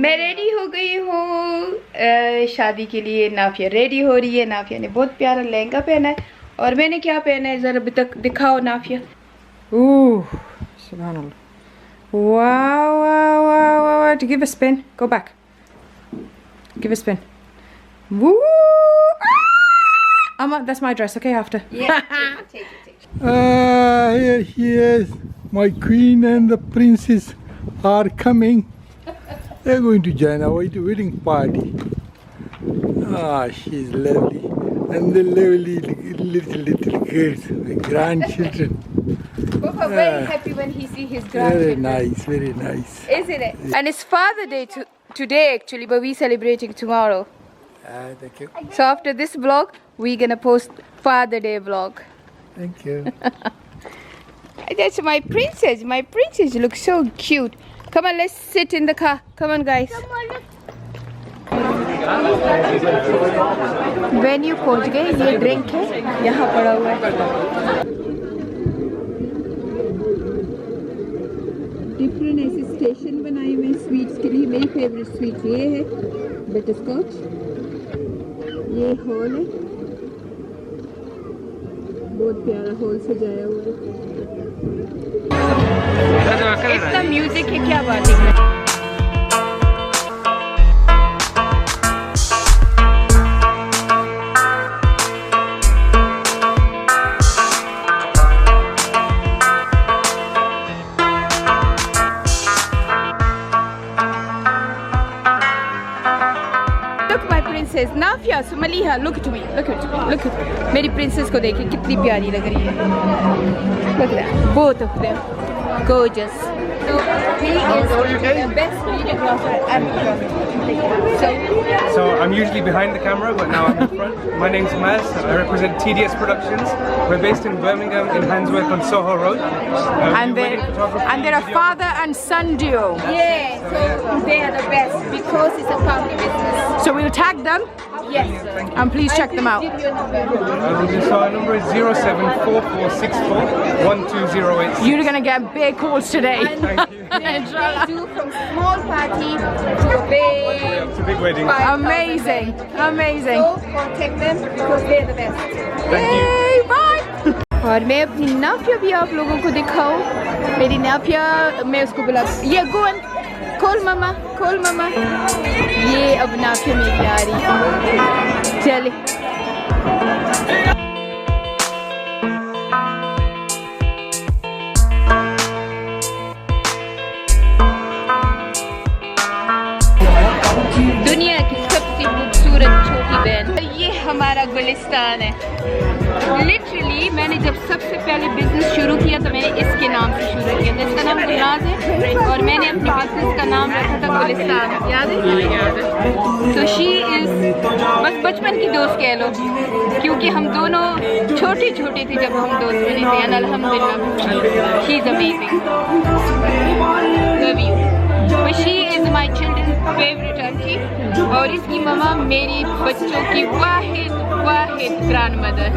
मैं रेडी हो गई हूँ शादी के लिए। नाफिया रेडी हो रही है। नाफिया ने बहुत प्यारा लहंगा पहना है और मैंने क्या पहना है जरा अभी तक दिखाओ नाफिया। ओह सुभान अल्लाह। Wow wow wow wow. To give a spin. Go back. Give a spin. Woo! Amma, that's my dress. Okay, after. Yeah. Take it. Here she is. My queen and the princess are coming. They're going to join our wedding party. Ah, she's lovely. And the lovely little girls, my grandchildren. Papa very happy when he see his grandchildren. Very nice. Isn't it? Yeah. And it's Father Day today actually, but we're celebrating tomorrow. Thank you. So after this vlog, we're gonna post Father Day vlog. Thank you. That's my princess. My princess looks so cute. Come on, let's sit in the car. Come on, guys. Venue पहुंच गए। ये drink है यहाँ पड़ा हुआ है। Different ऐसे station बनाए हुए हैं स्वीट्स के लिए। मेरी फेवरेट स्वीट ये है बटर स्कॉच। ये हॉल है, बहुत प्यारा हॉल सजाया हुआ है। इतना म्यूजिक है, क्या बात है। Nafia सुमलिहा, look at me, look at me, look at me. मेरी प्रिंसेस को देखिए कितनी प्यारी लग रही है। Look at that, both of them, gorgeous. So he is the best videographer ever. So I'm usually behind the camera, but now I'm in front. My name's Maz. I represent TDS Productions. We're based in Birmingham in Handsworth on Soho Road. And they're a father and son duo. Yeah, so they are the best because it's a family business. So we'll tag them. Yes. And please check them out. So our number is 07444641208. You're gonna get big calls today. Thank you. They do from small party to a big, to big wedding. Amazing, amazing. So contact them because they're the best. Thank you. Yay, bye. और मैं अपनी नाफिया भी आप लोगों को दिखाऊं। मेरी नाफिया, मैं उसको बुला, ये गो खोल मामा, खोल मामा। ये अब नाफिया मेरी आ रही है। चले दुनिया की सबसे खूबसूरत छोटी बहन। ये हमारा गुलिस्तान है। लिटरली मैंने जब सबसे पहले बिजनेस शुरू किया तो मैंने इसके नाम से शुरू किया था। इसका नाम गुलनाज है और मैंने अपने बिजनेस का नाम रखा था गुलिस्तान। याद है? तो शी इज बस बचपन की दोस्त कह लो, क्योंकि हम दोनों छोटे छोटे थे जब हम दोस्त बने थे। एंड अल्हम्दुलिल्लाह she is amazing. Love you. But she is my children favourite aunty और इसकी ममा मेरी बच्चों की वाहिद grand mother.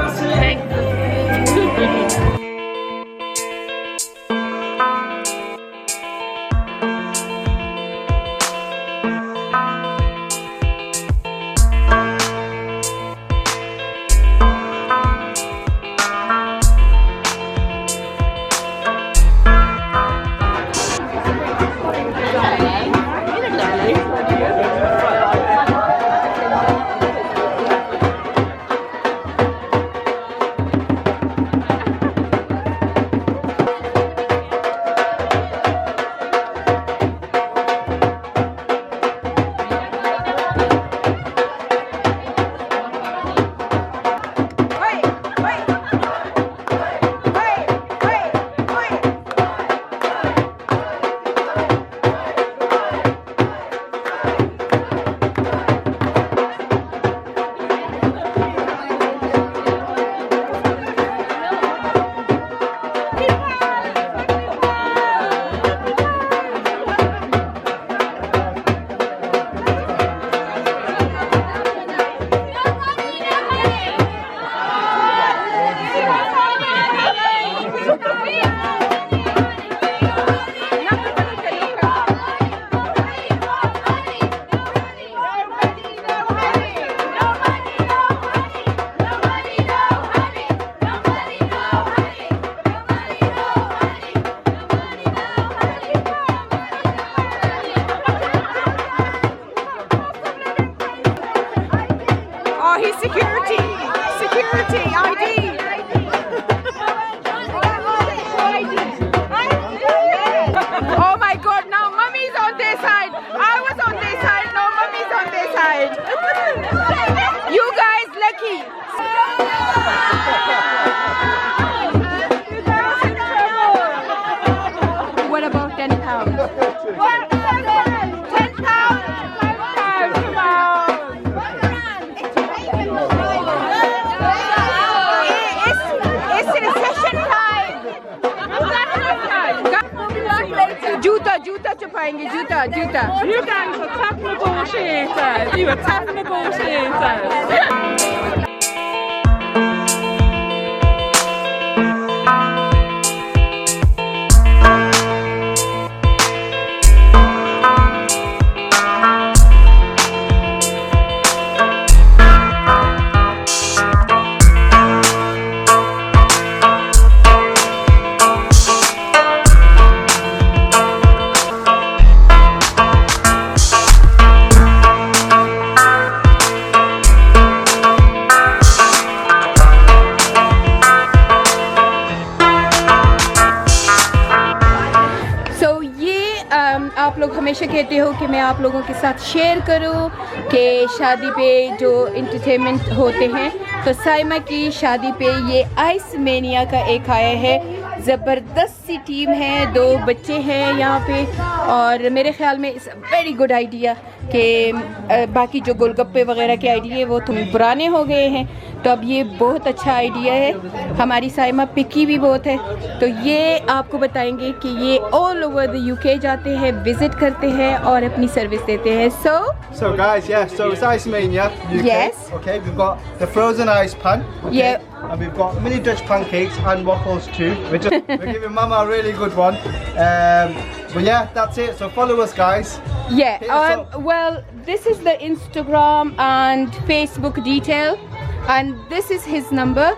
security, security, ID. Oh my God! Now mummy's on their side. I was on their side. Now mummy's on their side. You guys lucky. What about £10? 10 pounds. Come on. It's recession time. जूता छुपाएंगे जूता जूता. You guys are tough negotiators. You are tough negotiators. आप लोग हमेशा कहते हो कि मैं आप लोगों के साथ शेयर करूं कि शादी पे जो इंटरटेनमेंट होते हैं, तो साइमा की शादी पे ये आइस मेनिया का एक आया है। ज़बरदस्त सी टीम है, 2 बच्चे हैं यहाँ पे, और मेरे ख्याल में इट्स वेरी गुड आइडिया कि बाकी जो गोलगप्पे वगैरह के आइडिया वो थोड़े पुराने हो गए हैं, तो अब ये बहुत अच्छा आइडिया है। हमारी साइमा पिकी भी बहुत है, तो ये आपको बताएंगे कि ये ऑल ओवर द यूके जाते हैं, विजिट करते हैं और अपनी सर्विस देते हैं। So guys, yeah, so it's Ice Mania, UK. Yes. Okay, we've got the frozen ice pan. Okay, Yeah. And we've got mini Dutch pancakes and waffles too. We're giving Mama a really good one. But yeah, that's it. So follow us, guys. yeah, Hit us up. well, this is the Instagram and Facebook detail, and this is his number.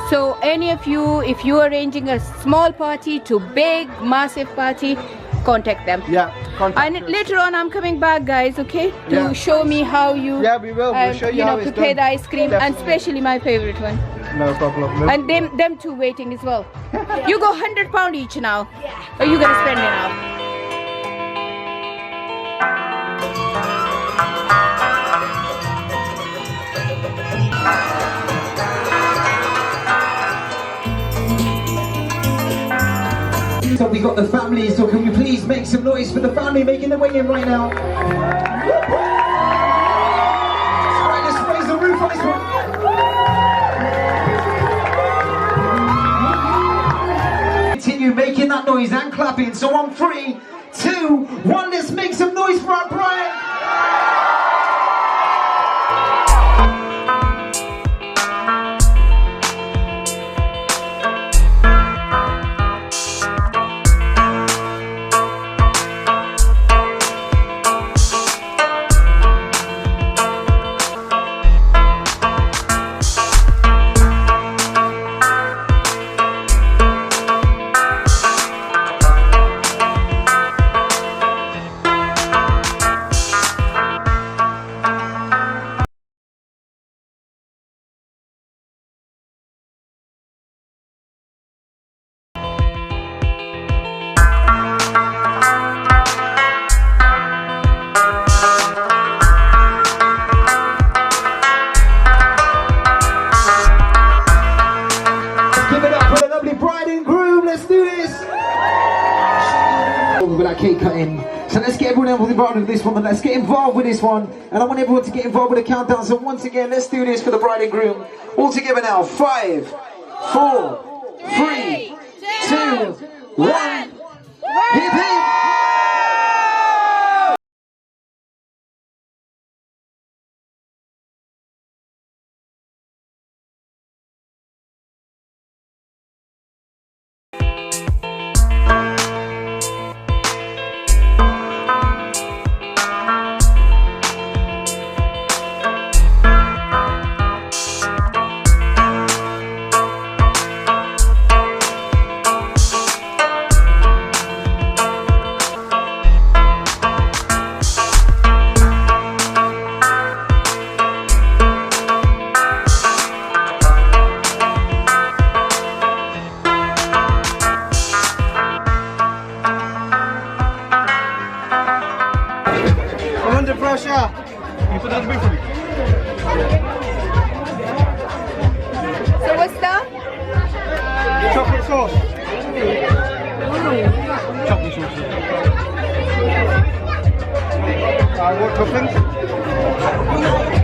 So any of you, if you are arranging a small party to big, massive party, contact them. Yeah, contact And us. later on, I'm coming back, guys. Okay, to Yeah. show me how you. Yeah, we will. We'll show you how it's prepare done. the ice cream, and Definitely. especially my favorite one. No problem. And them two waiting as well. You go £100 each now. Or you gonna spend it now? So we got the family, so can we please make some noise for the family making their way in right now? Right, let's raise the roof on this one. Continue making that noise and clapping. So on 3, 2, 1, let's make some noise for our bride. With that cake cutting. So let's get everyone involved with this one, and let's get involved with this one. And I want everyone to get involved with the countdown. So once again, let's do this for the bride and groom. All together now. 5, 4, 3, 2, 1. Hip hip! under pressure. You put that on the for me. So what's that? Chocolate sauce. Chocolate sauce. What toppings?